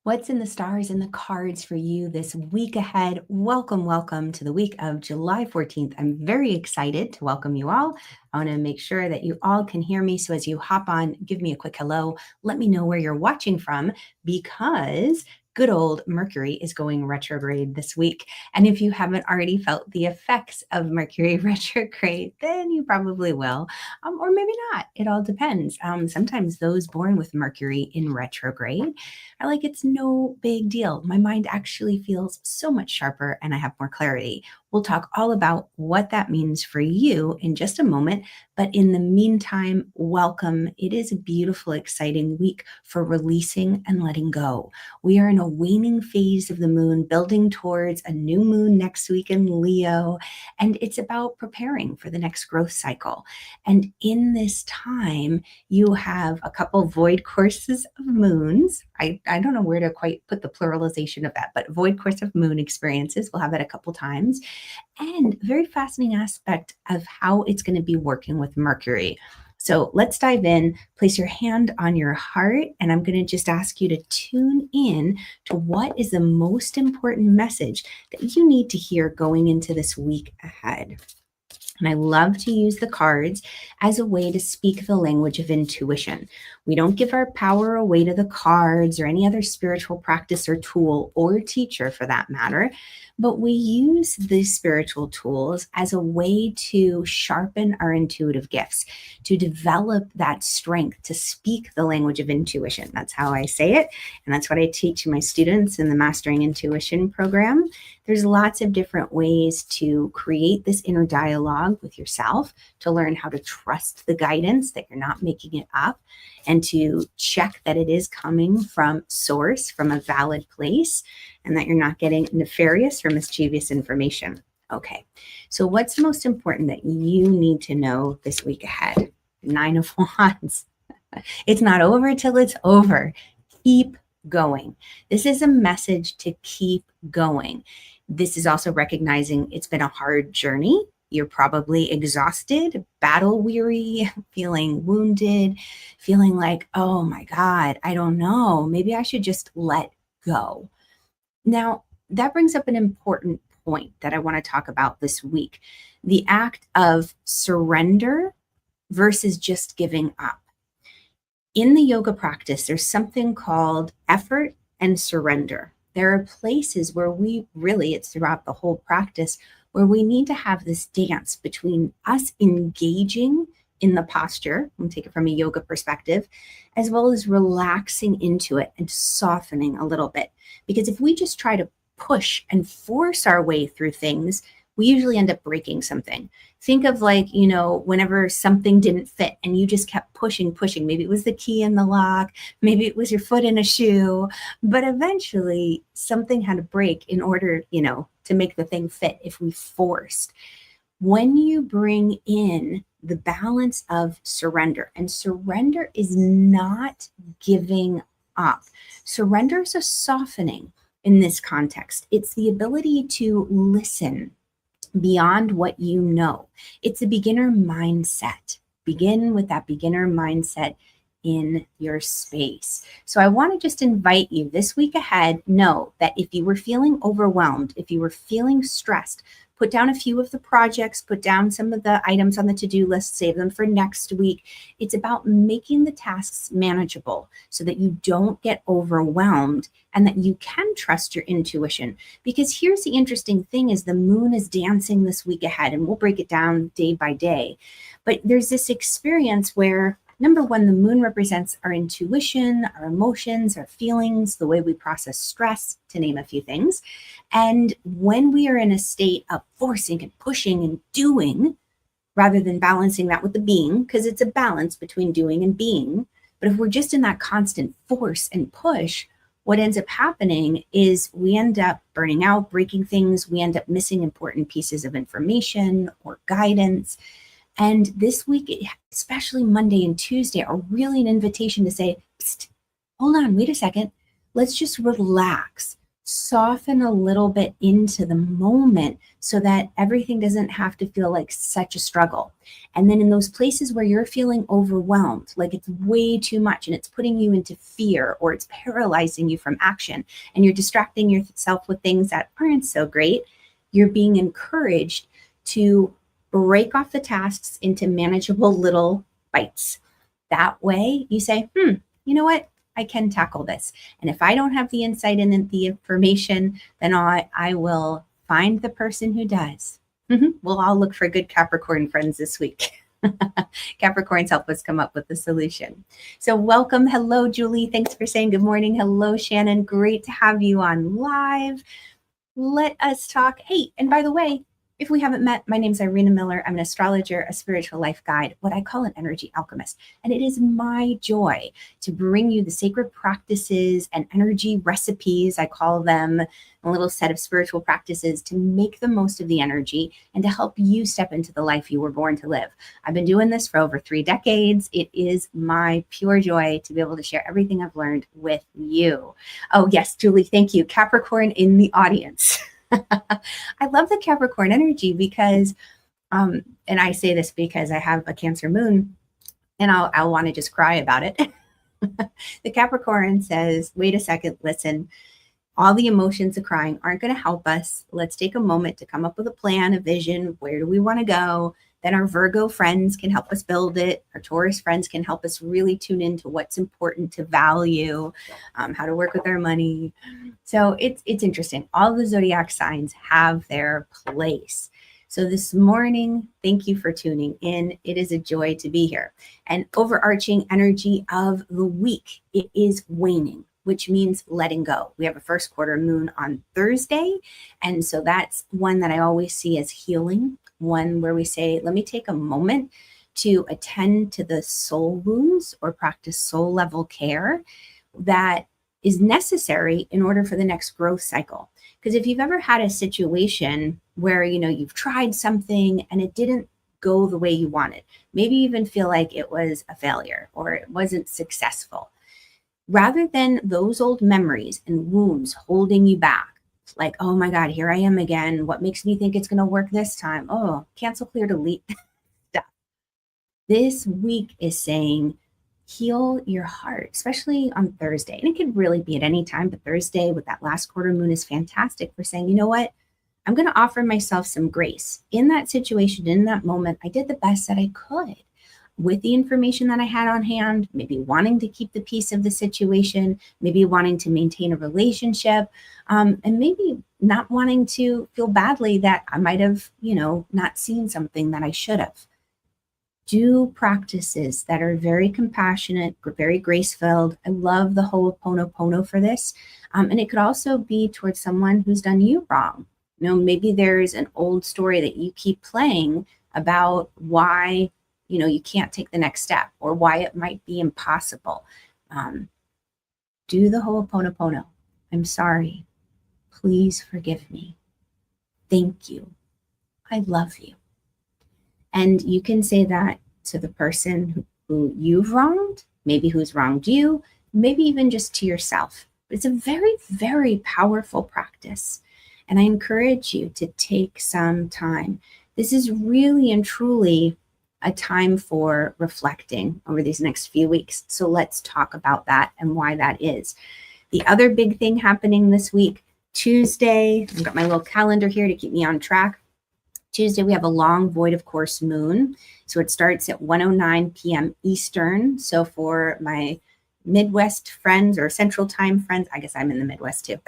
What's in the stars and the cards for you this week ahead? Welcome, welcome to the week of July 14th. I'm very excited to welcome you all. I want to make sure that you all can hear me. So as you hop on, give me a quick hello. Let me know where you're watching from because good old Mercury is going retrograde this week. And if you haven't already felt the effects of Mercury retrograde, then you probably will, or maybe not. It all depends. Sometimes those born with Mercury in retrograde are like, it's no big deal. My mind actually feels so much sharper and I have more clarity. We'll talk all about what that means for you in just a moment. But in the meantime, welcome. It is a beautiful, exciting week for releasing and letting go. We are in a waning phase of the moon, building towards a new moon next week in Leo. And it's about preparing for the next growth cycle. And in this time, you have a couple void courses of moons. I don't know where to quite put the pluralization of that, but void course of moon experiences. We'll have that a couple times. And very fascinating aspect of how it's going to be working with Mercury. So let's dive in. Place your hand on your heart, and I'm going to just ask you to tune in to what is the most important message that you need to hear going into this week ahead. And I love to use the cards as a way to speak the language of intuition. We don't give our power away to the cards or any other spiritual practice or tool or teacher for that matter, but we use these spiritual tools as a way to sharpen our intuitive gifts, to develop that strength to speak the language of intuition. That's how I say it. And that's what I teach my students in the Mastering Intuition program. There's lots of different ways to create this inner dialogue with yourself, to learn how to trust the guidance, that you're not making it up, and to check that it is coming from source, from a valid place, and that you're not getting nefarious or mischievous information. Okay, so what's the most important that you need to know this week ahead? 9 of Wands. It's not over till it's over. Keep going. This is a message to keep going. This is also recognizing it's been a hard journey. You're probably exhausted, battle weary, feeling wounded, feeling like, oh my God, I don't know. Maybe I should just let go. Now, that brings up an important point that I want to talk about this week. The act of surrender versus just giving up. In the yoga practice, there's something called effort and surrender. There are places where it's throughout the whole practice, where we need to have this dance between us engaging in the posture, we'll take it from a yoga perspective, as well as relaxing into it and softening a little bit. Because if we just try to push and force our way through things, we usually end up breaking something. Think of whenever something didn't fit and you just kept pushing. Maybe it was the key in the lock, maybe it was your foot in a shoe, but eventually something had to break in order, to make the thing fit if we forced. When you bring in the balance of surrender, and surrender is not giving up. Surrender is a softening in this context. It's the ability to listen beyond what you know. It's a beginner mindset. Begin with that beginner mindset in your space. So I want to just invite you this week ahead, know that if you were feeling overwhelmed, if you were feeling stressed, put down a few of the projects, put down some of the items on the to-do list, save them for next week. It's about making the tasks manageable so that you don't get overwhelmed and that you can trust your intuition. Because here's the interesting thing is the moon is dancing this week ahead, and we'll break it down day by day. But there's this experience where, number one, the moon represents our intuition, our emotions, our feelings, the way we process stress, to name a few things. And when we are in a state of forcing and pushing and doing, rather than balancing that with the being, because it's a balance between doing and being, but if we're just in that constant force and push, what ends up happening is we end up burning out, breaking things. We end up missing important pieces of information or guidance. And this week, especially Monday and Tuesday, are really an invitation to say, psst, hold on, wait a second. Let's just relax. soften a little bit into the moment so that everything doesn't have to feel like such a struggle. And then in those places where you're feeling overwhelmed, like it's way too much and it's putting you into fear or it's paralyzing you from action and you're distracting yourself with things that aren't so great, you're being encouraged to break off the tasks into manageable little bites. That way you say, you know what? I can tackle this. And if I don't have the insight and the information, then I will find the person who does. We'll all look for good Capricorn friends this week. Capricorns help us come up with the solution. So welcome. Hello, Julie. Thanks for saying good morning. Hello, Shannon. Great to have you on live. Let us talk. Hey, and by the way, if we haven't met, my name's Irina Miller. I'm an astrologer, a spiritual life guide, what I call an energy alchemist. And it is my joy to bring you the sacred practices and energy recipes, I call them, a little set of spiritual practices to make the most of the energy and to help you step into the life you were born to live. I've been doing this for over 3 decades. It is my pure joy to be able to share everything I've learned with you. Oh, yes, Julie, thank you. Capricorn in the audience. I love the Capricorn energy because, and I say this because I have a Cancer moon and I'll want to just cry about it. The Capricorn says, wait a second, listen, all the emotions of crying aren't going to help us. Let's take a moment to come up with a plan, a vision. Where do we want to go? Then our Virgo friends can help us build it. Our Taurus friends can help us really tune into what's important to value, how to work with our money. So it's interesting. All the zodiac signs have their place. So this morning, thank you for tuning in. It is a joy to be here. And overarching energy of the week, it is waning, which means letting go. We have a first quarter moon on Thursday. And so that's one that I always see as healing, one where we say, let me take a moment to attend to the soul wounds or practice soul level care that is necessary in order for the next growth cycle. Because if you've ever had a situation where, you've tried something and it didn't go the way you wanted, maybe even feel like it was a failure or it wasn't successful, rather than those old memories and wounds holding you back, like, oh my God, here I am again. What makes me think it's going to work this time? Oh, cancel, clear, delete stuff. This week is saying, heal your heart, especially on Thursday. And it could really be at any time, but Thursday with that last quarter moon is fantastic for saying, you know what? I'm going to offer myself some grace. In that situation, in that moment, I did the best that I could with the information that I had on hand, maybe wanting to keep the peace of the situation, maybe wanting to maintain a relationship, and maybe not wanting to feel badly that I might have, not seen something that I should have. Do practices that are very compassionate, very grace-filled. I love the Ho'oponopono for this. And it could also be towards someone who's done you wrong. Maybe there's an old story that you keep playing about why you can't take the next step or why it might be impossible. Do the Ho'oponopono. I'm sorry. Please forgive me. Thank you. I love you. And you can say that to the person who you've wronged, maybe who's wronged you, maybe even just to yourself. It's a very, very powerful practice. And I encourage you to take some time. This is really and truly a time for reflecting over these next few weeks. So let's talk about that and why that is. The other big thing happening this week, Tuesday, I've got my little calendar here to keep me on track. Tuesday, we have a long void of course moon. So it starts at 1:09 p.m. Eastern. So for my Midwest friends or Central Time friends, I guess I'm in the Midwest too.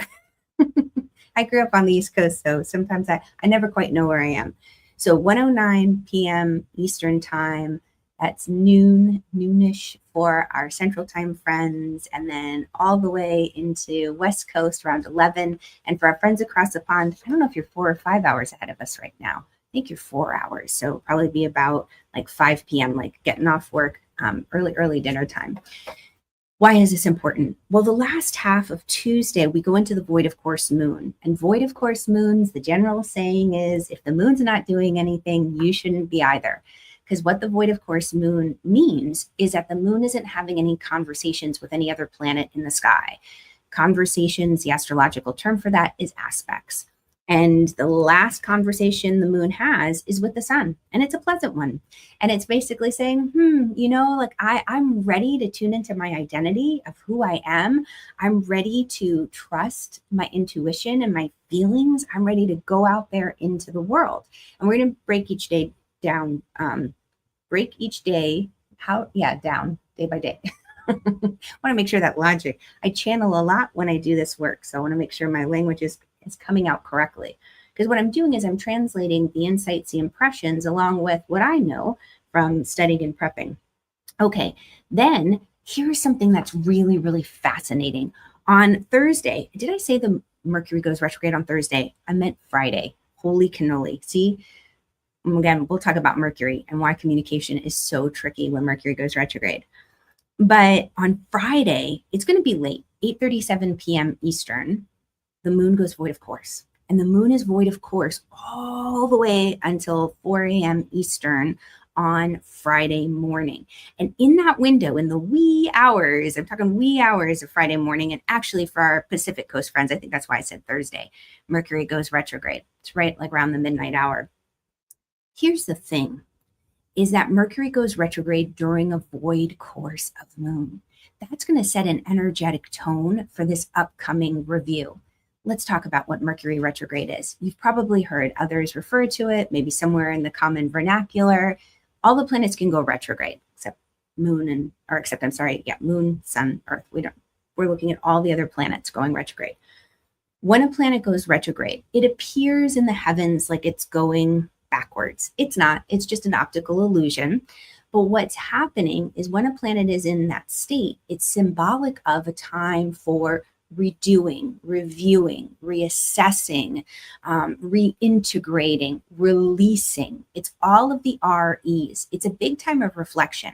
I grew up on the East Coast, so sometimes I never quite know where I am. So 1:09 p.m. Eastern Time, that's noonish for our Central Time friends, and then all the way into West Coast around 11. And for our friends across the pond, I don't know if you're 4 or 5 hours ahead of us right now. I think you're 4 hours. So probably be about like 5 p.m., like getting off work, early dinner time. Why is this important? Well, the last half of Tuesday, we go into the void of course moon. And void of course moons, the general saying is, if the moon's not doing anything, you shouldn't be either. Because what the void of course moon means is that the moon isn't having any conversations with any other planet in the sky. Conversations, the astrological term for that is aspects. And the last conversation the moon has is with the sun, and it's a pleasant one. And it's basically saying, like I'm ready to tune into my identity of who I am. I'm ready to trust my intuition and my feelings. I'm ready to go out there into the world. And we're going to break each day down, down day by day. I want to make sure that logic, I channel a lot when I do this work. So I want to make sure my language is coming out correctly. Because what I'm doing is I'm translating the insights, the impressions, along with what I know from studying and prepping. Okay, then here's something that's really, really fascinating. On Thursday, did I say the Mercury goes retrograde on Thursday? I meant Friday. Holy cannoli. See, again, we'll talk about Mercury and why communication is so tricky when Mercury goes retrograde. But on Friday, it's going to be late, 8:37 p.m. Eastern. The moon goes void of course. And the moon is void of course all the way until 4 a.m. Eastern on Friday morning. And in that window, in the wee hours, I'm talking wee hours of Friday morning, and actually for our Pacific Coast friends, I think that's why I said Thursday, Mercury goes retrograde. It's right like around the midnight hour. Here's the thing, is that Mercury goes retrograde during a void course of moon. That's going to set an energetic tone for this upcoming review. Let's talk about what Mercury retrograde is. You've probably heard others refer to it, maybe somewhere in the common vernacular. All the planets can go retrograde, except moon, sun, Earth. We're looking at all the other planets going retrograde. When a planet goes retrograde, it appears in the heavens like it's going backwards. It's not, it's just an optical illusion. But what's happening is when a planet is in that state, it's symbolic of a time for redoing, reviewing, reassessing, reintegrating, releasing. It's all of the REs. It's a big time of reflection.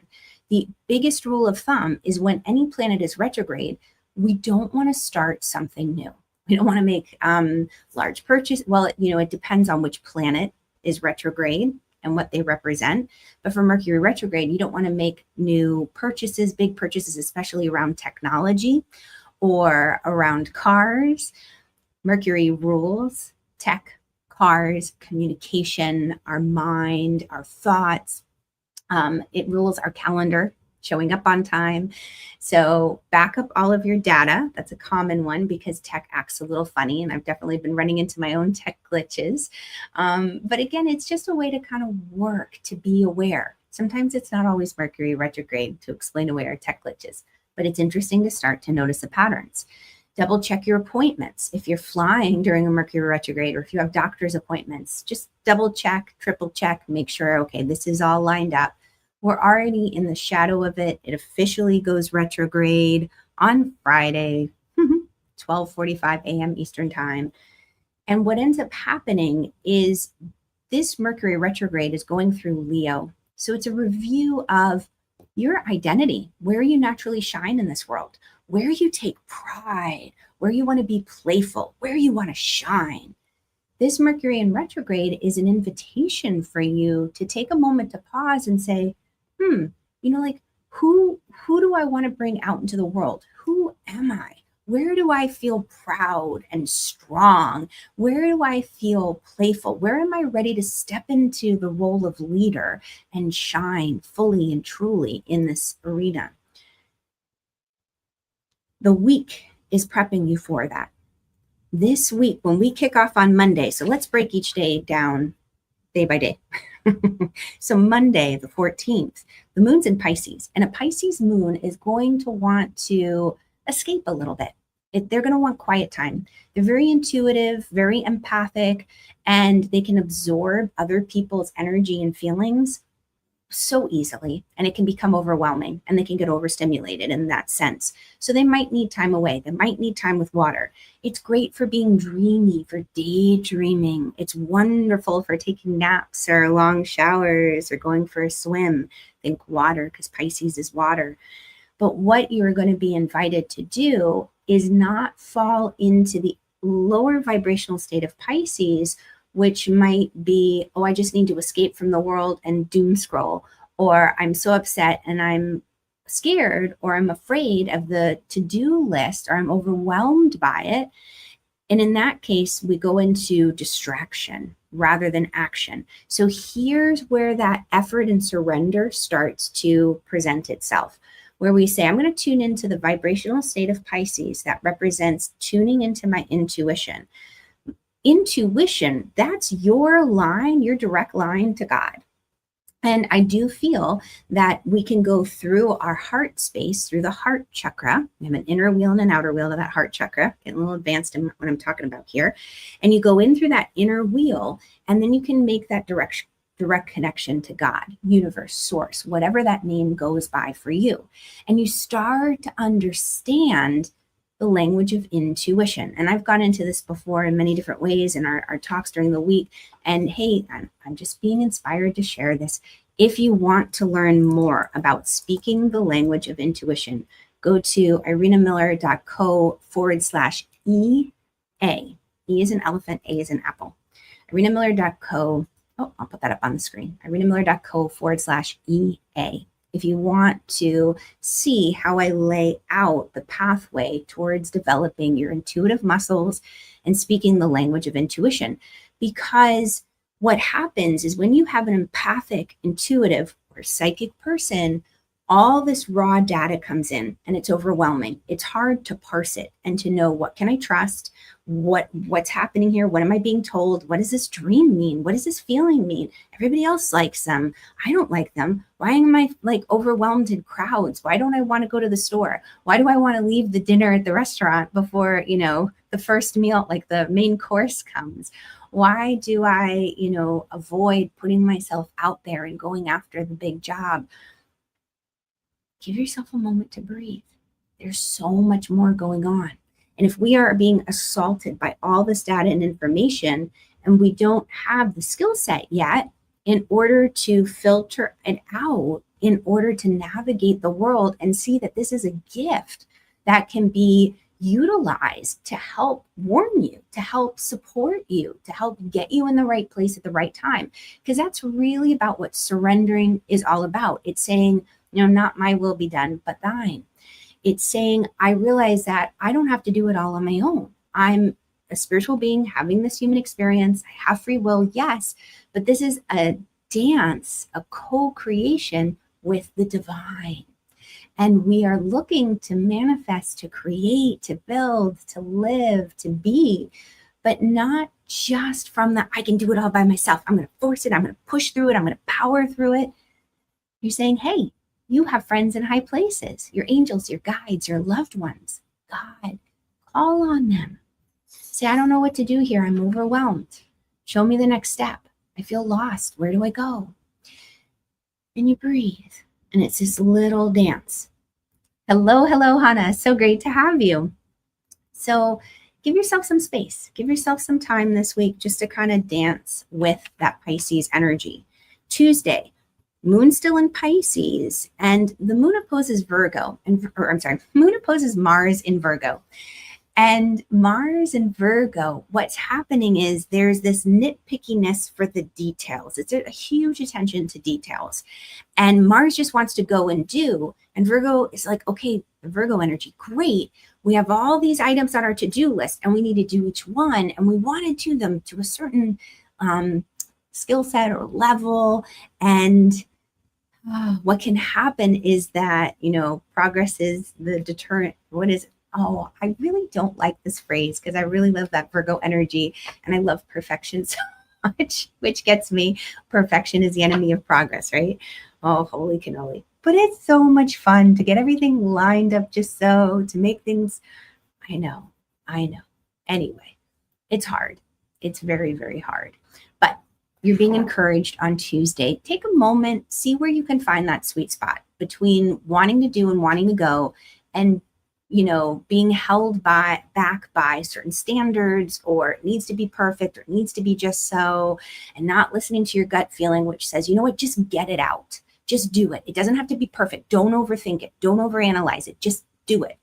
The biggest rule of thumb is when any planet is retrograde, we don't want to start something new. We don't want to make large purchase. Well, it depends on which planet is retrograde and what they represent. But for Mercury retrograde, you don't want to make new purchases, big purchases, especially around technology or around cars. Mercury rules tech, cars, communication, our mind, our thoughts. It rules our calendar, showing up on time. So back up all of your data. That's a common one because tech acts a little funny, and I've definitely been running into my own tech glitches. But again, it's just a way to kind of work, to be aware. Sometimes it's not always Mercury retrograde to explain away our tech glitches, but it's interesting to start to notice the patterns. Double check your appointments. If you're flying during a Mercury retrograde, or if you have doctor's appointments, just double check, triple check, make sure, okay, this is all lined up. We're already in the shadow of it. It officially goes retrograde on Friday, 12:45 a.m. Eastern time. And what ends up happening is this Mercury retrograde is going through Leo. So it's a review of your identity, where you naturally shine in this world, where you take pride, where you want to be playful, where you want to shine. This Mercury in retrograde is an invitation for you to take a moment to pause and say, like, who do I want to bring out into the world? Who am I? Where do I feel proud and strong? Where do I feel playful? Where am I ready to step into the role of leader and shine fully and truly in this arena? The week is prepping you for that. This week, when we kick off on Monday, so let's break each day down day by day. So Monday, the 14th, the moon's in Pisces, and a Pisces moon is going to want to escape a little bit. They're going to want quiet time. They're very intuitive, very empathic, and they can absorb other people's energy and feelings so easily, and it can become overwhelming, and they can get overstimulated in that sense. So they might need time away. They might need time with water. It's great for being dreamy, for daydreaming. It's wonderful for taking naps or long showers or going for a swim. Think water, because Pisces is water. But what you're going to be invited to do is not fall into the lower vibrational state of Pisces, which might be, I just need to escape from the world and doom scroll, or I'm so upset and I'm scared or I'm afraid of the to-do list, or I'm overwhelmed by it. And in that case, we go into distraction rather than action. So here's where that effort and surrender starts to present itself, where we say, I'm going to tune into the vibrational state of Pisces that represents tuning into my intuition. Intuition, that's your line, your direct line to God. And I do feel that we can go through our heart space, through the heart chakra. We have an inner wheel and an outer wheel of that heart chakra. Getting a little advanced in what I'm talking about here. And you go in through that inner wheel, and then you can make that direct connection to God, universe, source, whatever that name goes by for you. And you start to understand the language of intuition. And I've gone into this before in many different ways in our talks during the week. And hey, I'm just being inspired to share this. If you want to learn more about speaking the language of intuition, go to irenamiller.co/EA. E is an elephant, A is an apple. irenamiller.co. Oh, I'll put that up on the screen. irenamiller.co/EA. If you want to see how I lay out the pathway towards developing your intuitive muscles and speaking the language of intuition. Because what happens is when you have an empathic, intuitive, or psychic person, all this raw data comes in and it's overwhelming. It's hard to parse it and to know, what can I trust? What's happening here? What am I being told? What does this dream mean? What does this feeling mean? Everybody else likes them. I don't like them. Why am I like overwhelmed in crowds? Why don't I want to go to the store? Why do I want to leave the dinner at the restaurant before, the first meal, like the main course comes? Why do I, avoid putting myself out there and going after the big job? Give yourself a moment to breathe. There's so much more going on. And if we are being assaulted by all this data and information, and we don't have the skill set yet in order to filter it out, in order to navigate the world and see that this is a gift that can be utilized to help warn you, to help support you, to help get you in the right place at the right time. Because that's really about what surrendering is all about. It's saying, not my will be done, but thine. It's saying, I realize that I don't have to do it all on my own. I'm a spiritual being having this human experience. I have free will, yes, but this is a dance, a co-creation with the divine. And we are looking to manifest, to create, to build, to live, to be, but not just from the, I can do it all by myself. I'm going to force it. I'm going to push through it. I'm going to power through it. You're saying, hey, you have friends in high places, your angels, your guides, your loved ones. God, call on them. Say, I don't know what to do here. I'm overwhelmed. Show me the next step. I feel lost. Where do I go? And you breathe. And it's this little dance. Hello, Hannah. So great to have you. So give yourself some space. Give yourself some time this week just to kind of dance with that Pisces energy. Tuesday, Moon's still in Pisces, and the moon opposes moon opposes Mars in Virgo. And Mars in Virgo, what's happening is there's this nitpickiness for the details. It's a huge attention to details. And Mars just wants to go and do. And Virgo is like, okay, the Virgo energy, great. We have all these items on our to-do list, and we need to do each one. And we want to do them to a certain skill set or level. And what can happen is that, progress is the deterrent. What is it? Oh, I really don't like this phrase because I really love that Virgo energy and I love perfection so much, which gets me. Perfection is the enemy of progress, right? Oh, holy cannoli. But it's so much fun to get everything lined up just so, to make things, I know. Anyway, it's hard. It's very, very hard. But you're being encouraged on Tuesday. Take a moment, see where you can find that sweet spot between wanting to do and wanting to go, and being held back by certain standards, or it needs to be perfect, or it needs to be just so, and not listening to your gut feeling, which says, just get it out. Just do it. It doesn't have to be perfect. Don't overthink it. Don't overanalyze it. Just do it.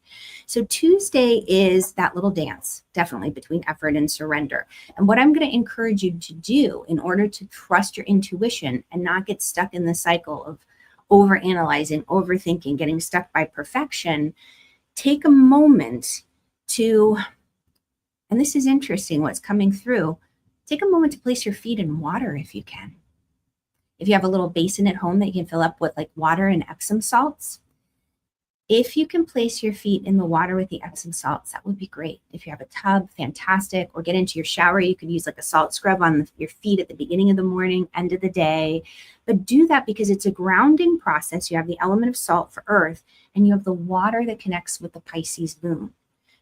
So Tuesday is that little dance, definitely between effort and surrender. And what I'm going to encourage you to do in order to trust your intuition and not get stuck in the cycle of overanalyzing, overthinking, getting stuck by perfection, take a moment to, and this is interesting what's coming through, take a moment to place your feet in water if you can. If you have a little basin at home that you can fill up with like water and Epsom salts, if you can place your feet in the water with the Epsom salts, that would be great. If you have a tub, fantastic. Or get into your shower, you could use like a salt scrub on your feet at the beginning of the morning, end of the day. But do that because it's a grounding process. You have the element of salt for earth, and you have the water that connects with the Pisces moon.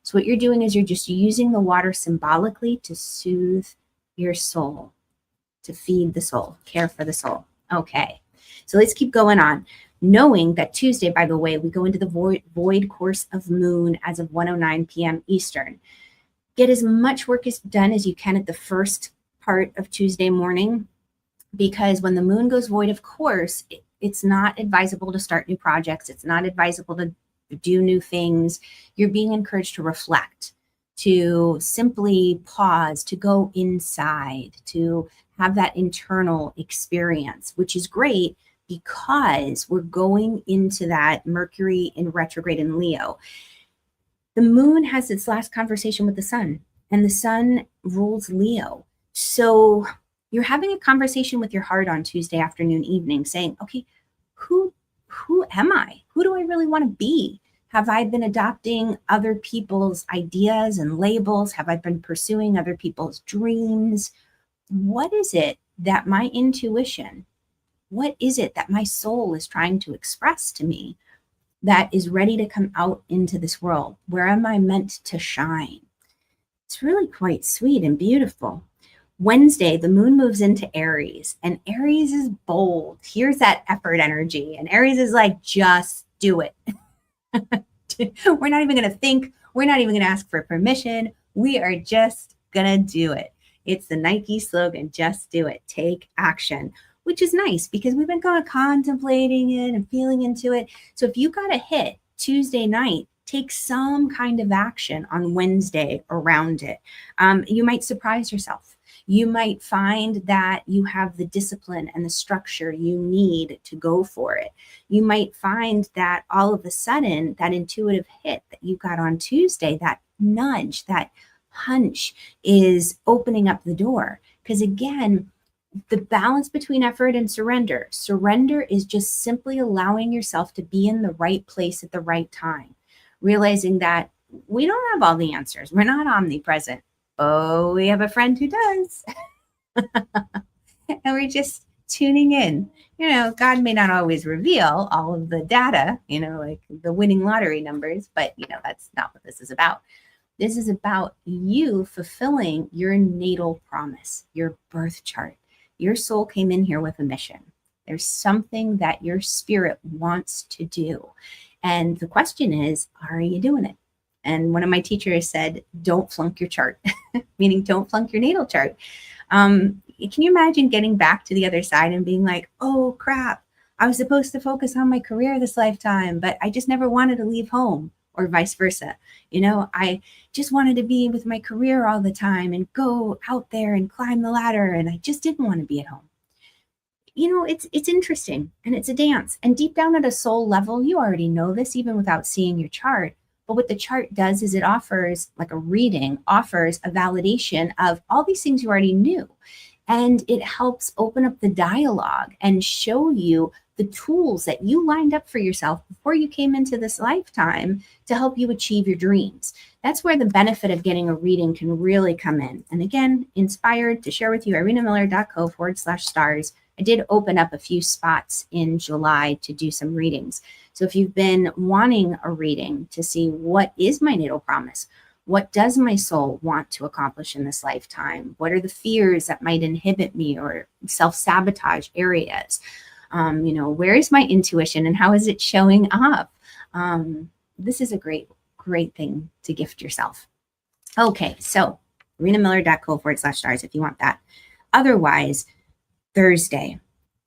So what you're doing is you're just using the water symbolically to soothe your soul, to feed the soul, care for the soul. Okay, so let's keep going on. Knowing that Tuesday, by the way, we go into the void course of moon as of 1:09 p.m. Eastern. Get as much work done as you can at the first part of Tuesday morning, because when the moon goes void of course, it's not advisable to start new projects. It's not advisable to do new things. You're being encouraged to reflect, to simply pause, to go inside, to have that internal experience, which is great, because we're going into that Mercury in retrograde in Leo. The moon has its last conversation with the sun, and the sun rules Leo. So you're having a conversation with your heart on Tuesday afternoon, evening, saying, okay, who am I? Who do I really want to be? Have I been adopting other people's ideas and labels? Have I been pursuing other people's dreams? What is it that my intuition, what is it that my soul is trying to express to me that is ready to come out into this world? Where am I meant to shine? It's really quite sweet and beautiful. Wednesday, the moon moves into Aries, and Aries is bold. Here's that effort energy. And Aries is like, just do it. We're not even going to think. We're not even going to ask for permission. We are just going to do it. It's the Nike slogan, just do it. Take action, which is nice because we've been kind of contemplating it and feeling into it. So if you got a hit Tuesday night, take some kind of action on Wednesday around it. You might surprise yourself. You might find that you have the discipline and the structure you need to go for it. You might find that all of a sudden that intuitive hit that you got on Tuesday, that nudge, that hunch is opening up the door. Because again, the balance between effort and surrender. Surrender is just simply allowing yourself to be in the right place at the right time, realizing that we don't have all the answers. We're not omnipresent. Oh, we have a friend who does. And we're just tuning in. You know, God may not always reveal all of the data, you know, like the winning lottery numbers, but, you know, that's not what this is about. This is about you fulfilling your natal promise, your birth chart. Your soul came in here with a mission. There's something that your spirit wants to do. And the question is, are you doing it? And one of my teachers said, don't flunk your chart, meaning don't flunk your natal chart. Can you imagine getting back to the other side and being like, oh, crap, I was supposed to focus on my career this lifetime, but I just never wanted to leave home, or vice versa. You know, I just wanted to be with my career all the time and go out there and climb the ladder, and I just didn't want to be at home. You know, it's interesting, and it's a dance. And deep down at a soul level, you already know this even without seeing your chart. But what the chart does is it offers, like a reading, offers a validation of all these things you already knew. And it helps open up the dialogue and show you the tools that you lined up for yourself before you came into this lifetime to help you achieve your dreams. That's where the benefit of getting a reading can really come in. And again, inspired to share with you, irenamiller.co/stars. I did open up a few spots in July to do some readings. So if you've been wanting a reading to see what is my natal promise, what does my soul want to accomplish in this lifetime? What are the fears that might inhibit me or self-sabotage areas? You know, where is my intuition and how is it showing up? This is a great thing to gift yourself. Okay, so irenamiller.co/stars if you want that. Otherwise, Thursday,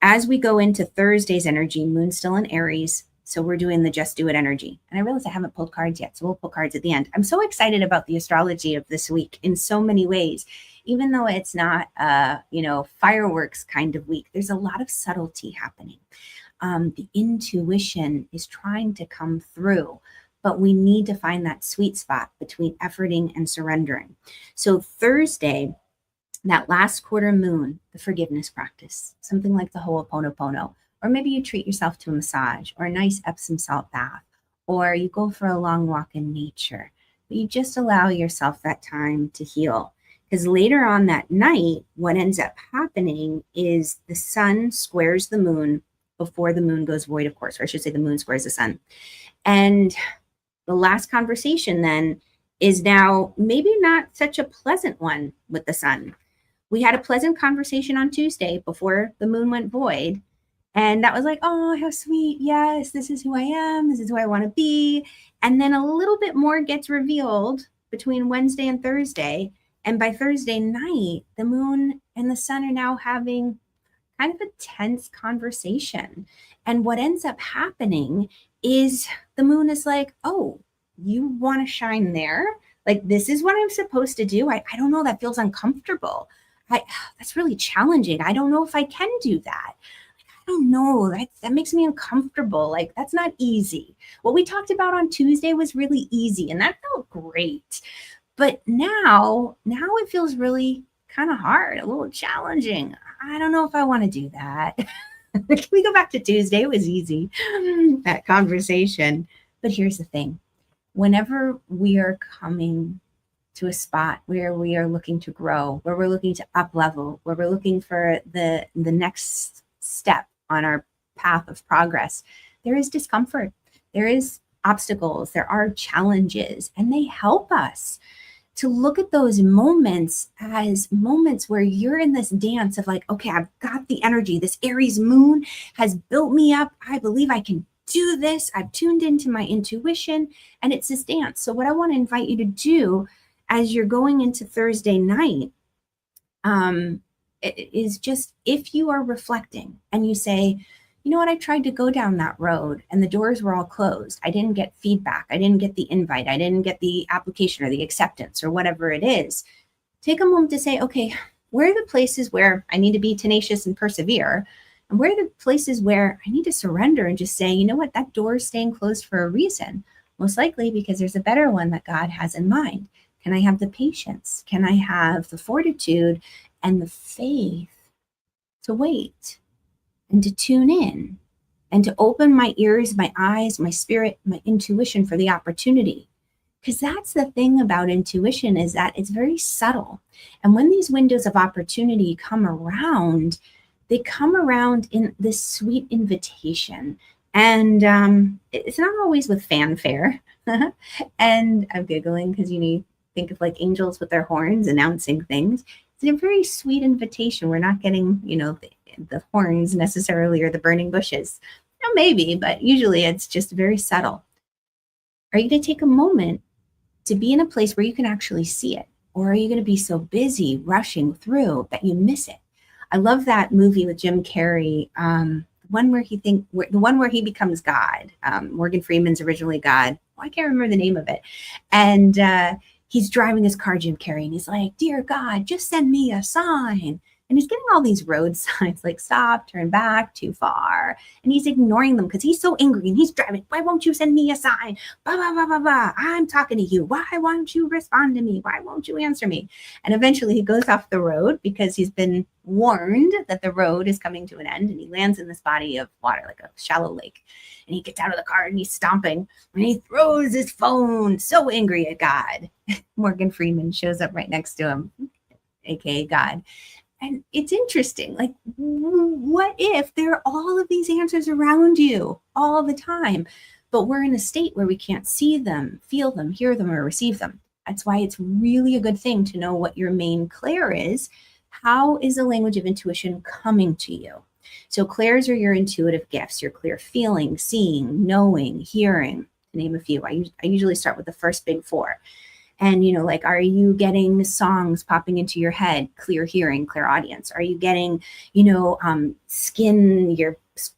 as we go into Thursday's energy, moon's still in Aries. So we're doing the just do it energy. And I realize I haven't pulled cards yet, so we'll pull cards at the end. I'm so excited about the astrology of this week in so many ways. Even though it's not, you know, fireworks kind of week, there's a lot of subtlety happening. The intuition is trying to come through, but we need to find that sweet spot between efforting and surrendering. So Thursday, that last quarter moon, the forgiveness practice, something like the Ho'oponopono, or maybe you treat yourself to a massage or a nice Epsom salt bath, or you go for a long walk in nature. But you just allow yourself that time to heal. Because later on that night, what ends up happening is the sun squares the moon before the moon goes void, of course, or I should say the moon squares the sun. And the last conversation then is now maybe not such a pleasant one with the sun. We had a pleasant conversation on Tuesday before the moon went void. And that was like, oh, how sweet. Yes, this is who I am. This is who I want to be. And then a little bit more gets revealed between Wednesday and Thursday. And by Thursday night, the moon and the sun are now having kind of a tense conversation. And what ends up happening is the moon is like, oh, you want to shine there? Like, this is what I'm supposed to do. I don't know. That feels uncomfortable. That's really challenging. I don't know if I can do that. I don't know. That makes me uncomfortable. Like, that's not easy. What we talked about on Tuesday was really easy, and that felt great. But now it feels really kind of hard, a little challenging. I don't know if I want to do that. Can we go back to Tuesday? It was easy, that conversation. But here's the thing. Whenever we are coming to a spot where we are looking to grow, where we're looking to up level, where we're looking for the next step on our path of progress, there is discomfort, there is obstacles, there are challenges, and they help us to look at those moments as moments where you're in this dance of like, okay, I've got the energy. This Aries moon has built me up. I believe I can do this. I've tuned into my intuition, and it's this dance. So what I want to invite you to do as you're going into Thursday night is just, if you are reflecting and you say, you know what, I tried to go down that road and the doors were all closed. I didn't get feedback. I didn't get the invite. I didn't get the application or the acceptance or whatever it is. Take a moment to say, okay, where are the places where I need to be tenacious and persevere? And where are the places where I need to surrender and just say, you know what, that door is staying closed for a reason. Most likely because there's a better one that God has in mind. Can I have the patience? Can I have the fortitude and the faith to wait and to tune in and to open my ears, my eyes, my spirit, my intuition for the opportunity? Because that's the thing about intuition, is that it's very subtle. And when these windows of opportunity come around, they come around in this sweet invitation. And it's not always with fanfare. And I'm giggling because think of like angels with their horns announcing things. It's a very sweet invitation. We're not getting, the horns necessarily or the burning bushes. Maybe, but usually it's just very subtle. Are you going to take a moment to be in a place where you can actually see it? Or are you going to be so busy rushing through that you miss it? I love that movie with Jim Carrey, the one where he becomes God. Morgan Freeman's originally God. I can't remember the name of it. And he's driving his car, Jim Carrey, and he's like, dear God, just send me a sign. And he's getting all these road signs like stop, turn back, too far. And he's ignoring them because he's so angry and he's driving. Why won't you send me a sign? Blah, blah, blah, blah, blah. I'm talking to you. Why won't you respond to me? Why won't you answer me? And eventually he goes off the road because he's been warned that the road is coming to an end, and he lands in this body of water, like a shallow lake. And he gets out of the car and he's stomping and he throws his phone, so angry at God. Morgan Freeman shows up right next to him, aka God. And it's interesting, like, what if there are all of these answers around you all the time, but we're in a state where we can't see them, feel them, hear them, or receive them? That's why it's really a good thing to know what your main clair is. How is the language of intuition coming to you? So clairs are your intuitive gifts, your clear feeling, seeing, knowing, hearing, to name a few. I usually start with the first big four. And, like, are you getting songs popping into your head? Clear hearing, clear audience. Are you getting, skin, your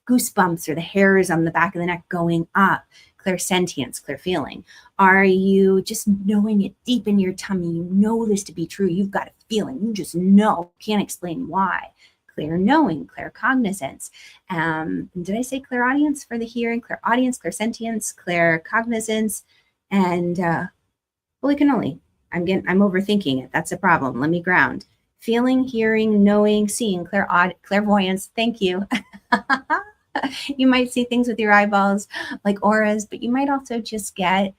goosebumps or the hairs on the back of the neck going up? Clear sentience, clear feeling. Are you just knowing it deep in your tummy? You know this to be true. You've got a feeling. You just know. Can't explain why. clear knowing, clear cognizance. Did I say clairaudience for the hearing? Clairaudience, clairsentience, clear cognizance, and holy cannoli. I'm overthinking it. That's a problem. Let me ground. Feeling, hearing, knowing, seeing, clairvoyance. Thank you. You might see things with your eyeballs like auras, but you might also just get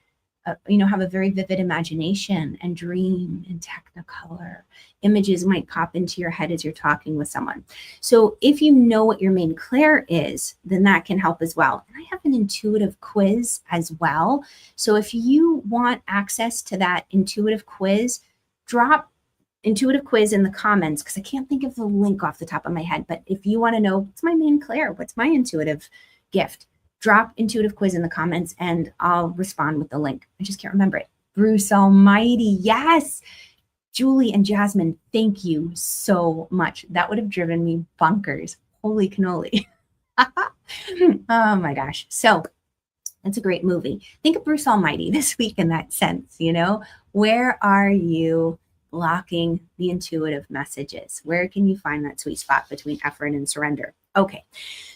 have a very vivid imagination and dream in technicolor. Images might pop into your head as you're talking with someone. So if you know what your main clair is, then that can help as well. And I have an intuitive quiz as well. So if you want access to that intuitive quiz, drop intuitive quiz in the comments, because I can't think of the link off the top of my head. But if you want to know what's my main clair, what's my intuitive gift, drop intuitive quiz in the comments and I'll respond with the link. I just can't remember it. Bruce Almighty. Yes. Julie and Jasmine, thank you so much. That would have driven me bonkers. Holy cannoli. Oh my gosh. So it's a great movie. Think of Bruce Almighty this week in that sense, where are you blocking the intuitive messages? Where can you find that sweet spot between effort and surrender? Okay.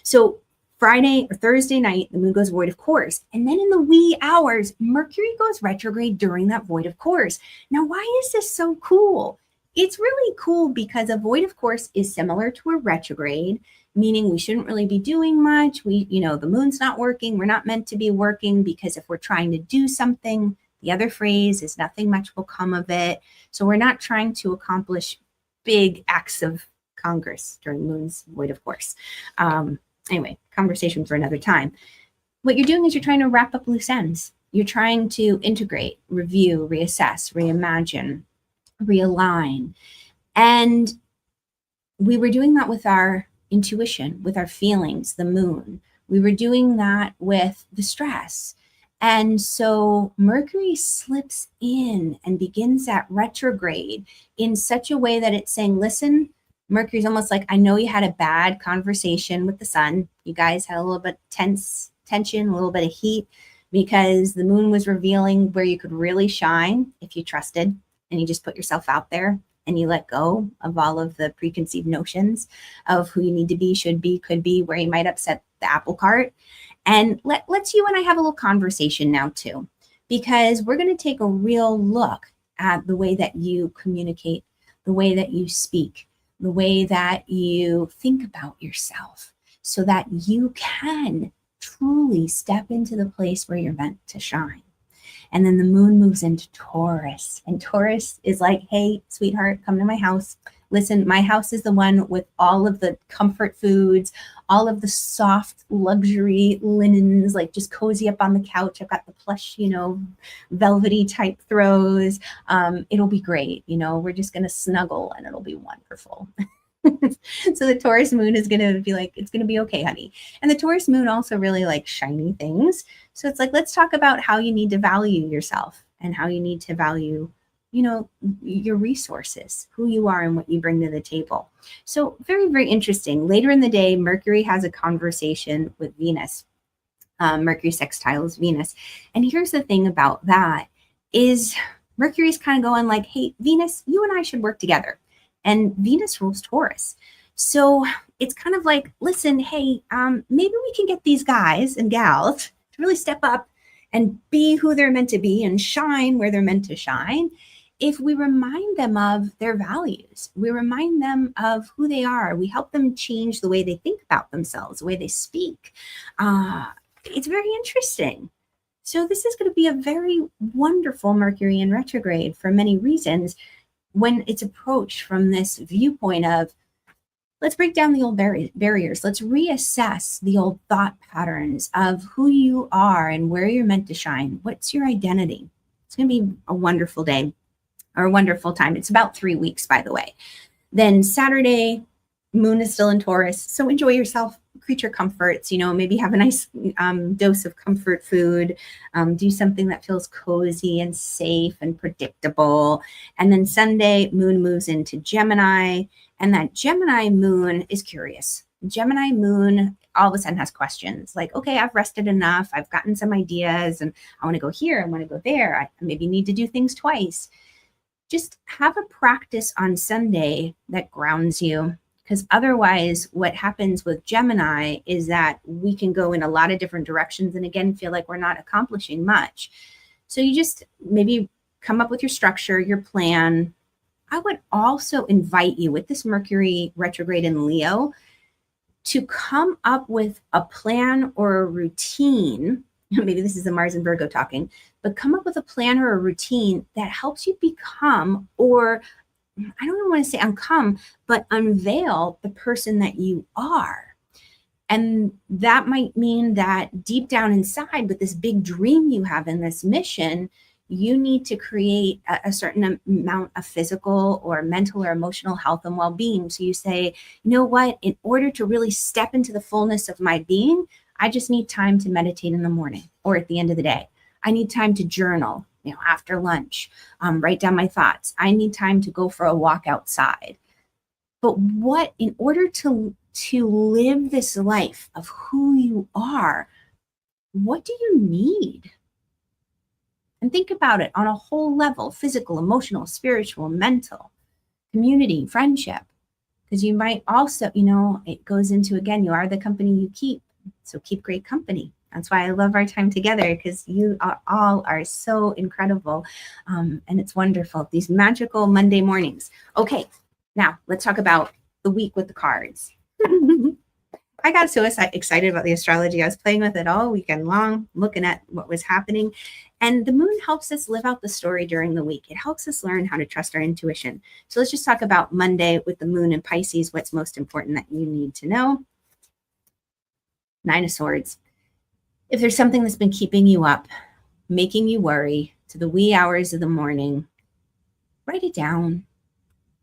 So Friday or Thursday night, the moon goes void of course. And then in the wee hours, Mercury goes retrograde during that void of course. Now, why is this so cool? It's really cool because a void of course is similar to a retrograde, meaning we shouldn't really be doing much. The moon's not working. We're not meant to be working because if we're trying to do something, the other phrase is nothing much will come of it. So we're not trying to accomplish big acts of Congress during moon's void of course. Anyway, conversation for another time. What you're doing is you're trying to wrap up loose ends. You're trying to integrate, review, reassess, reimagine, realign. And we were doing that with our intuition, with our feelings, the moon. We were doing that with the stress. And so Mercury slips in and begins that retrograde in such a way that it's saying, listen, Mercury's almost like, I know you had a bad conversation with the sun. You guys had a little bit tension, a little bit of heat, because the moon was revealing where you could really shine if you trusted and you just put yourself out there and you let go of all of the preconceived notions of who you need to be, should be, could be, where you might upset the apple cart. And let's you and I have a little conversation now too, because we're going to take a real look at the way that you communicate, the way that you speak, the way that you think about yourself, so that you can truly step into the place where you're meant to shine. And then the moon moves into Taurus, and Taurus is like, hey, sweetheart, come to my house. Listen, my house is the one with all of the comfort foods, all of the soft luxury linens, like just cozy up on the couch. I've got the plush, velvety type throws. It'll be great. We're just going to snuggle and it'll be wonderful. So the Taurus moon is going to be like, it's going to be okay, honey. And the Taurus moon also really likes shiny things. So it's like, let's talk about how you need to value yourself and how you need to value your resources, who you are and what you bring to the table. So very, very interesting. Later in the day, Mercury has a conversation with Venus. Mercury sextiles Venus. And here's the thing about that is Mercury's kind of going like, hey, Venus, you and I should work together. And Venus rules Taurus. So it's kind of like, listen, hey, maybe we can get these guys and gals to really step up and be who they're meant to be and shine where they're meant to shine. If we remind them of their values, we remind them of who they are, we help them change the way they think about themselves, the way they speak. It's very interesting. So this is going to be a very wonderful Mercury in retrograde for many reasons when it's approached from this viewpoint of, let's break down the old barriers. Let's reassess the old thought patterns of who you are and where you're meant to shine. What's your identity? It's going to be a wonderful day. Or a wonderful time. It's about 3 weeks, by the way. Then Saturday, moon is still in Taurus. So enjoy yourself, creature comforts, maybe have a nice dose of comfort food, do something that feels cozy and safe and predictable. And then Sunday, moon moves into Gemini, and that Gemini moon is curious. Gemini moon all of a sudden has questions like, okay, I've rested enough. I've gotten some ideas and I want to go here. I want to go there. I maybe need to do things twice. Just have a practice on Sunday that grounds you, Because otherwise, what happens with Gemini is that we can go in a lot of different directions and again, feel like we're not accomplishing much. So you just maybe come up with your structure, your plan. I would also invite you with this Mercury retrograde in Leo to come up with a plan or a routine. Maybe this is the Mars and Virgo talking, but come up with a plan or a routine that helps you become, or I don't even want to say uncome, but unveil the person that you are. And that might mean that deep down inside, with this big dream you have in this mission, you need to create a certain amount of physical or mental or emotional health and well-being. So you say, you know what, in order to really step into the fullness of my being, I just need time to meditate in the morning or at the end of the day. I need time to journal, after lunch, write down my thoughts. I need time to go for a walk outside. But what, in order to live this life of who you are, what do you need? And think about it on a whole level: physical, emotional, spiritual, mental, community, friendship. Because you might also, it goes into, again, you are the company you keep. So keep great company. That's why I love our time together, because you all are so incredible. And it's wonderful. These magical Monday mornings. Okay, now let's talk about the week with the cards. I got so excited about the astrology. I was playing with it all weekend long, looking at what was happening. And the moon helps us live out the story during the week. It helps us learn how to trust our intuition. So let's just talk about Monday with the moon in Pisces. What's most important that you need to know? Nine of Swords. If there's something that's been keeping you up, making you worry to the wee hours of the morning, write it down.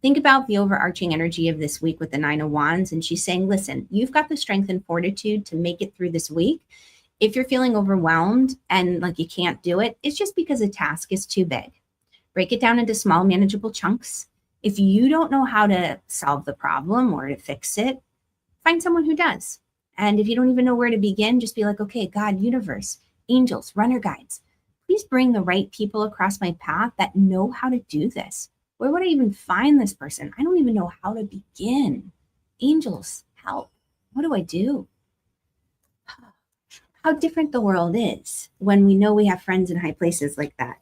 Think about the overarching energy of this week with the Nine of Wands. And she's saying, listen, you've got the strength and fortitude to make it through this week. If you're feeling overwhelmed and like you can't do it, it's just because the task is too big. Break it down into small, manageable chunks. If you don't know how to solve the problem or to fix it, find someone who does. And if you don't even know where to begin, just be like, okay, God, universe, angels, runner guides, please bring the right people across my path that know how to do this. Where would I even find this person? I don't even know how to begin. Angels, help. What do I do? How different the world is when we know we have friends in high places like that.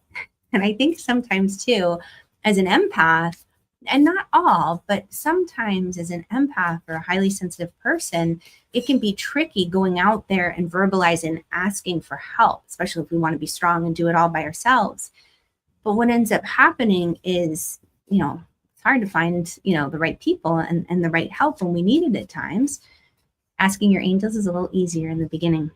And I think sometimes too, as an empath, and not all, but sometimes as an empath or a highly sensitive person, it can be tricky going out there and verbalizing, asking for help, especially if we want to be strong and do it all by ourselves. But what ends up happening is, it's hard to find, the right people and the right help when we need it at times. Asking your angels is a little easier in the beginning.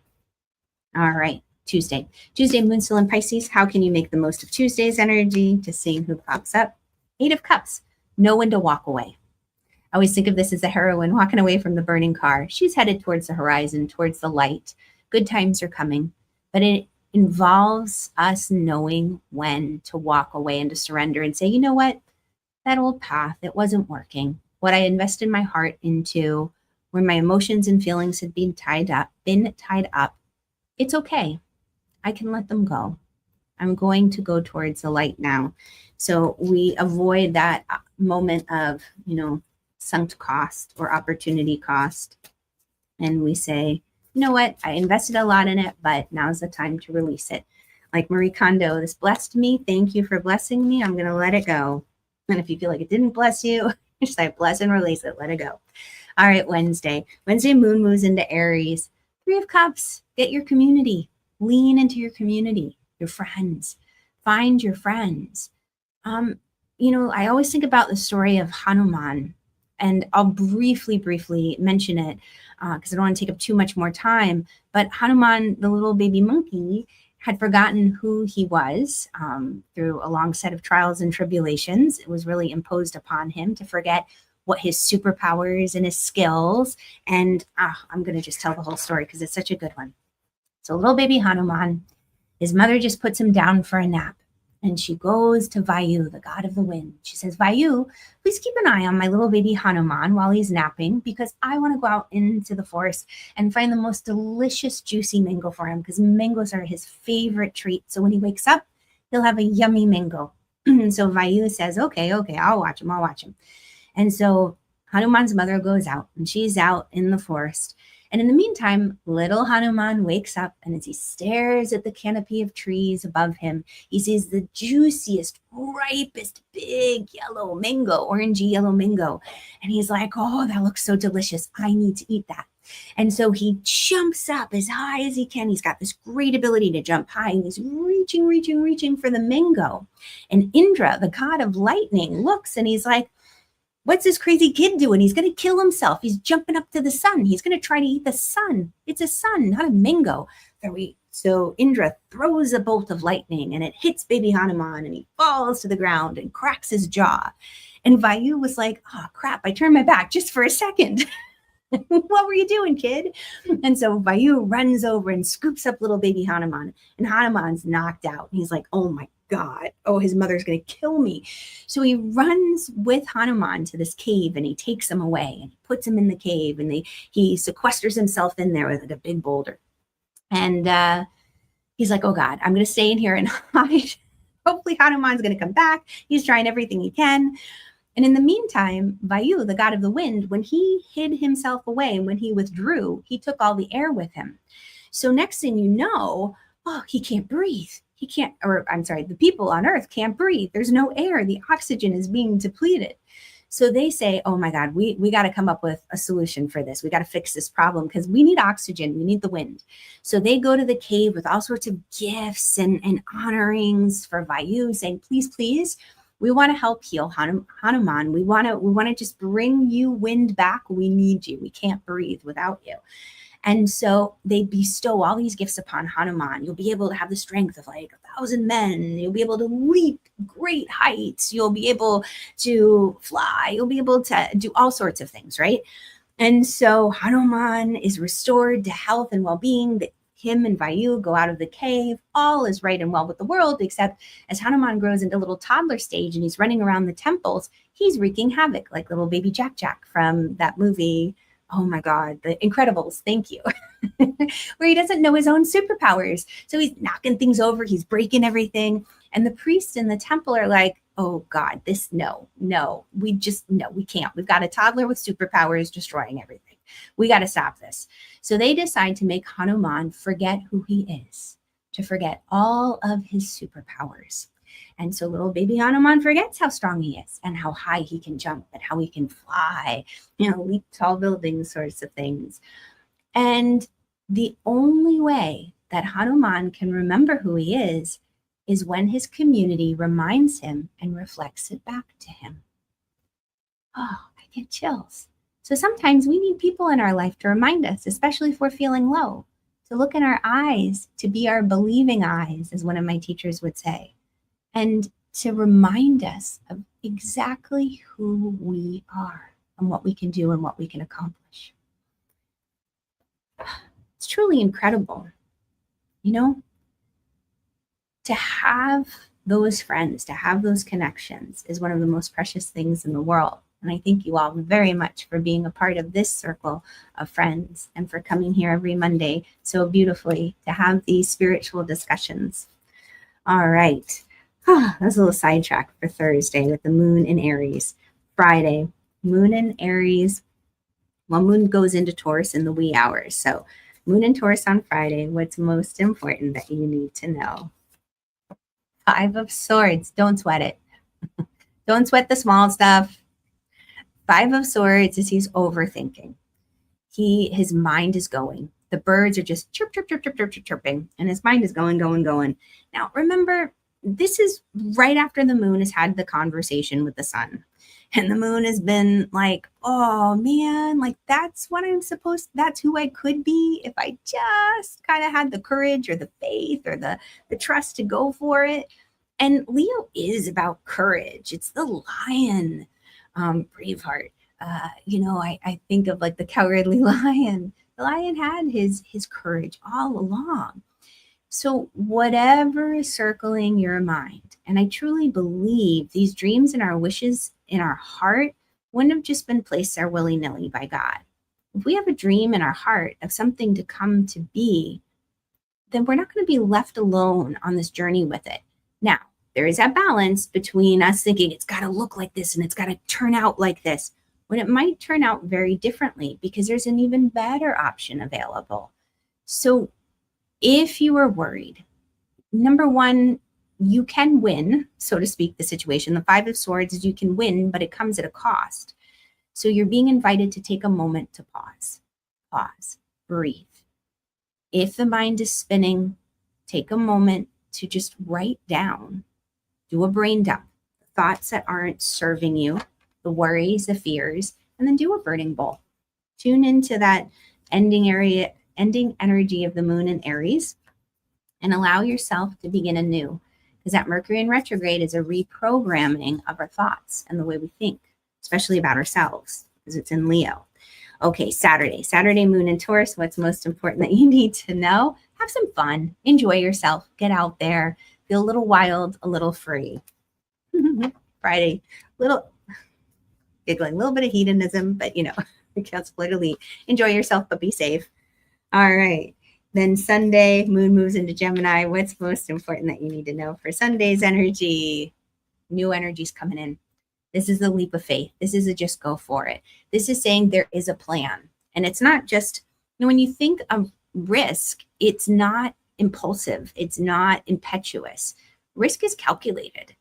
All right, Tuesday. Tuesday, moon still in Pisces. How can you make the most of Tuesday's energy? Just seeing who pops up. 8 of Cups. Know when to walk away. I always think of this as a heroine walking away from the burning car. She's headed towards the horizon, towards the light. Good times are coming, but it involves us knowing when to walk away and to surrender and say, you know what? That old path, it wasn't working. What I invested my heart into, where my emotions and feelings had been tied up, it's okay. I can let them go. I'm going to go towards the light now. So we avoid that moment of, sunk cost or opportunity cost. And we say, you know what? I invested a lot in it, but now's the time to release it. Like Marie Kondo, this blessed me. Thank you for blessing me. I'm going to let it go. And if you feel like it didn't bless you, just say bless and release it. Let it go. All right, Wednesday. Wednesday, moon moves into Aries. 3 of Cups. Get your community. Lean into your community, your friends. Find your friends. I always think about the story of Hanuman, and I'll briefly mention it because I don't want to take up too much more time. But Hanuman, the little baby monkey, had forgotten who he was through a long set of trials and tribulations. It was really imposed upon him to forget what his superpowers and his skills. And I'm going to just tell the whole story because it's such a good one. So little baby Hanuman, his mother just puts him down for a nap. And she goes to Vayu, the god of the wind. She says, Vayu, please keep an eye on my little baby Hanuman while he's napping, because I want to go out into the forest and find the most delicious, juicy mango for him, because mangoes are his favorite treat. So when he wakes up, he'll have a yummy mango. So Vayu says, okay, I'll watch him. And so Hanuman's mother goes out, and she's out in the forest. And in the meantime, little Hanuman wakes up, and as he stares at the canopy of trees above him, he sees the juiciest, ripest, big yellow mango, orangey yellow mango. And he's like, oh, that looks so delicious. I need to eat that. And so he jumps up as high as he can. He's got this great ability to jump high, and he's reaching for the mango. And Indra, the god of lightning, looks, and he's like, what's this crazy kid doing? He's going to kill himself. He's jumping up to the sun. He's going to try to eat the sun. It's a sun, not a mango. So Indra throws a bolt of lightning, and it hits baby Hanuman, and he falls to the ground and cracks his jaw. And Vayu was like, oh, crap, I turned my back just for a second. What were you doing, kid? And so Vayu runs over and scoops up little baby Hanuman, and Hanuman's knocked out. And he's like, oh my God, oh, his mother's going to kill me. So he runs with Hanuman to this cave, and he takes him away, and he puts him in the cave, and he sequesters himself in there with like a big boulder. And he's like, oh God, I'm going to stay in here and hide. Hopefully Hanuman's going to come back. He's trying everything he can. And in the meantime, Vayu, the god of the wind, when he hid himself away and when he withdrew, he took all the air with him. So next thing you know, oh, he can't breathe. The people on Earth can't breathe. There's no air. The oxygen is being depleted. So they say, oh my God, we got to come up with a solution for this. We got to fix this problem because we need oxygen. We need the wind. So they go to the cave with all sorts of gifts and honorings for Vayu, saying, please, please, we want to help heal Hanuman. We want to just bring you wind back. We need you. We can't breathe without you. And so they bestow all these gifts upon Hanuman. You'll be able to have the strength of like 1,000 men. You'll be able to leap great heights. You'll be able to fly. You'll be able to do all sorts of things, right? And so Hanuman is restored to health and well-being. Him and Vayu go out of the cave. All is right and well with the world, except as Hanuman grows into little toddler stage and he's running around the temples, he's wreaking havoc like little baby Jack Jack from that movie. Oh my God, The Incredibles. Thank you. Where he doesn't know his own superpowers. So he's knocking things over. He's breaking everything. And the priests in the temple are like, oh God, we can't. We've got a toddler with superpowers destroying everything. We got to stop this. So they decide to make Hanuman forget who he is, to forget all of his superpowers. And so little baby Hanuman forgets how strong he is and how high he can jump and how he can fly, leap tall buildings, sorts of things. And the only way that Hanuman can remember who he is when his community reminds him and reflects it back to him. Oh, I get chills. So sometimes we need people in our life to remind us, especially if we're feeling low, to look in our eyes, to be our believing eyes, as one of my teachers would say, and to remind us of exactly who we are and what we can do and what we can accomplish. It's truly incredible, to have those friends, to have those connections is one of the most precious things in the world. And I thank you all very much for being a part of this circle of friends and for coming here every Monday so beautifully to have these spiritual discussions. All right. That's a little sidetrack for Thursday with the moon in Aries. Friday, moon in Aries. Well, moon goes into Taurus in the wee hours. So moon in Taurus on Friday. What's most important that you need to know? 5 of Swords. Don't sweat it. Don't sweat the small stuff. 5 of Swords is he's overthinking. His mind is going. The birds are just chirp, chirp, chirp, chirp, chirp, chirp, chirping. And his mind is going. Now, remember, this is right after the moon has had the conversation with the sun. And the moon has been like, oh man, like that's who I could be if I just kind of had the courage or the faith or the trust to go for it. And Leo is about courage. It's the lion. Braveheart. I think of like the cowardly lion. The lion had his courage all along. So whatever is circling your mind, and I truly believe these dreams and our wishes in our heart wouldn't have just been placed there willy-nilly by God. If we have a dream in our heart of something to come to be, then we're not going to be left alone on this journey with it. Now, there is that balance between us thinking it's got to look like this and it's got to turn out like this. when it might turn out very differently because there's an even better option available. So if you are worried, number one, you can win, so to speak, the situation. The Five of Swords is you can win, but it comes at a cost. So you're being invited to take a moment to pause, breathe. If the mind is spinning, take a moment to just write down, do a brain dump, thoughts that aren't serving you, the worries, the fears, and then do a burning bowl. Tune into that ending energy of the moon in Aries and allow yourself to begin anew. Because that Mercury in retrograde is a reprogramming of our thoughts and the way we think, especially about ourselves, because it's in Leo. Okay, Saturday moon in Taurus. What's most important that you need to know? Have some fun, enjoy yourself, get out there, feel a little wild, a little free. Friday, little giggling, a little bit of hedonism, but you know, completely enjoy yourself, but be safe. All right. Then Sunday, moon moves into Gemini. What's most important that you need to know for Sunday's energy? New energies coming in. This is the leap of faith. This is a just go for it. This is saying there is a plan. And it's not just, you know, when you think of risk, it's not impulsive. It's not impetuous. Risk is calculated.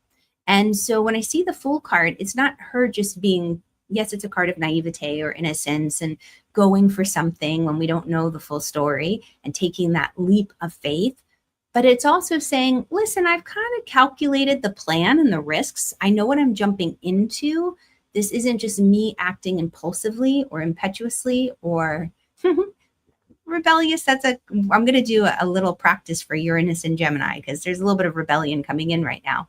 And so when I see the Fool card, it's not her just being, yes, it's a card of naivete or innocence and going for something when we don't know the full story and taking that leap of faith. But it's also saying, listen, I've kind of calculated the plan and the risks. I know what I'm jumping into. This isn't just me acting impulsively or impetuously or rebellious. I'm going to do a little practice for Uranus and Gemini because there's a little bit of rebellion coming in right now.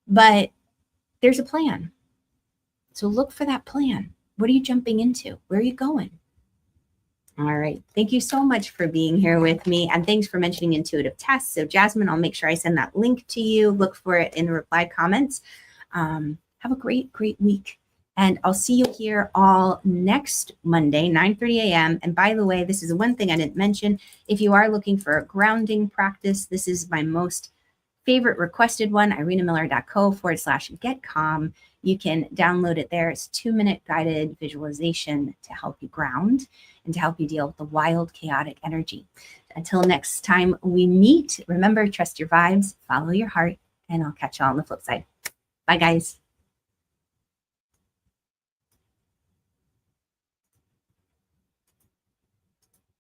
But there's a plan. So look for that plan. What are you jumping into? Where are you going? All right. Thank you so much for being here with me. And thanks for mentioning intuitive tests. So Jasmine, I'll make sure I send that link to you. Look for it in the reply comments. Have a great week. And I'll see you here all next Monday, 9:30 a.m. And by the way, this is one thing I didn't mention. If you are looking for a grounding practice, this is my most favorite requested one, irenamiller.co/get calm. You can download it there. It's a 2-minute guided visualization to help you ground and to help you deal with the wild, chaotic energy. Until next time we meet, remember, trust your vibes, follow your heart, and I'll catch you all on the flip side. Bye, guys.